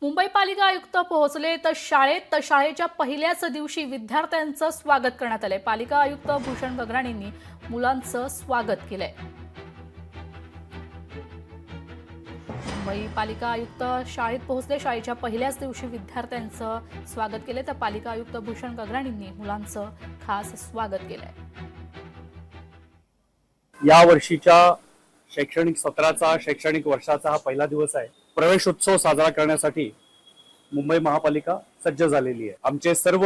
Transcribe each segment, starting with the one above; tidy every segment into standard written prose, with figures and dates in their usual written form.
मुंबई पालिका आयुक्त पोहोचले तर शाळेच्या पहिल्याच दिवशी विद्यार्थ्यांचं स्वागत करण्यात आलंय। पालिका आयुक्त भूषण गगराणींनी मुलांचं स्वागत केलंय। मुंबई पालिका आयुक्त शाळेत पोहोचले, शाळेच्या पहिल्याच दिवशी विद्यार्थ्यांचं स्वागत केलंय तर पालिका आयुक्त भूषण गगराणींनी मुलांचं खास स्वागत केलंय। या वर्षीच्या शैक्षणिक सत्राचा शैक्षणिक वर्षाचा हा पहिला दिवस आहे। प्रवेशोत्सव साजरा करण्यासाठी मुंबई महापालिका सज्ज झालेली आहे। आमचे सर्व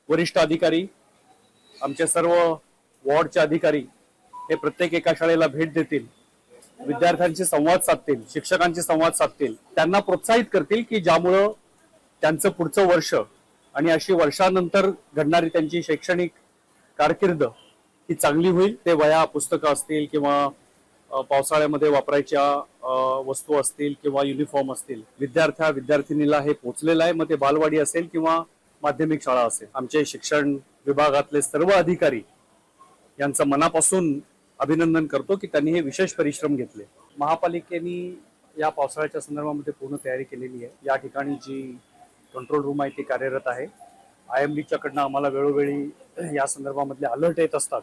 वरिष्ठ अधिकारी, आमचे सर्व वॉर्डचे अधिकारी हे प्रत्येक एका शाळेला भेट देतील, विद्यार्थ्यांशी संवाद साधतील, शिक्षकांशी संवाद साधतील, त्यांना प्रोत्साहित करतील की ज्यामुळे त्यांचं पुढचं वर्ष आणि अशी वर्षानंतर घडणारी त्यांची शैक्षणिक कारकीर्द ही चांगली होईल। ते वह्या, पुस्तकं असतील किंवा पावसाळ्यामध्ये वापरायच्या वस्तू असतील किंवा युनिफॉर्म असतील, विद्यार्थिनीला हे पोहोचलेलं आहे। मग ते बालवाडी असेल किंवा माध्यमिक शाळा असेल। आमचे शिक्षण विभागातले सर्व अधिकारी यांचं मनापासून अभिनंदन करतो की त्यांनी हे विशेष परिश्रम घेतले। महापालिकेने या पावसाळ्याच्या संदर्भामध्ये पूर्ण तयारी केलेली आहे। या ठिकाणी जी कंट्रोल रूम आहे ती कार्यरत आहे। IMD कडनं आम्हाला वेळोवेळी या संदर्भामधले अलर्ट येत असतात।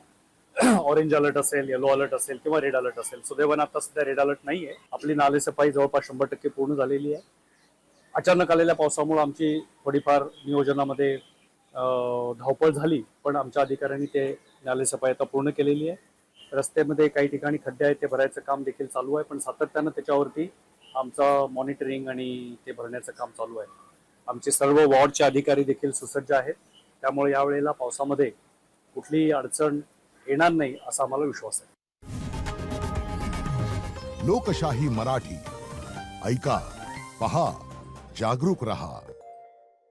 ऑरेंज अलर्ट असेल, येलो अलर्ट असेल किंवा रेड अलर्ट असेल। सुदैवाने आता सध्या रेड अलर्ट नाहीये। आपली नालेसफाई जवळपास 100% पूर्ण झालेली आहे। अचानक आलेल्या पावसामुळे आमची थोडीफार नियोजनामध्ये धावपळ झाली, पण आमच्या अधिकाऱ्यांनी ते नालेसफाई आता पूर्ण केलेली आहे। रस्त्यामध्ये काही ठिकाणी खड्डे आहेत, ते भरायचं काम देखील चालू आहे, पण सातत्यानं त्याच्यावरती आमचं मॉनिटरिंग आणि ते भरण्याचं काम चालू आहे। आमचे सर्व वॉर्डचे अधिकारी देखील सुसज्ज आहेत, त्यामुळे यावेळेला पावसामध्ये कुठलीही अडचण येणार नाही असा आम्हाला विश्वास आहे। लोकशाही मराठी ऐका, पहा, जागरूक रहा।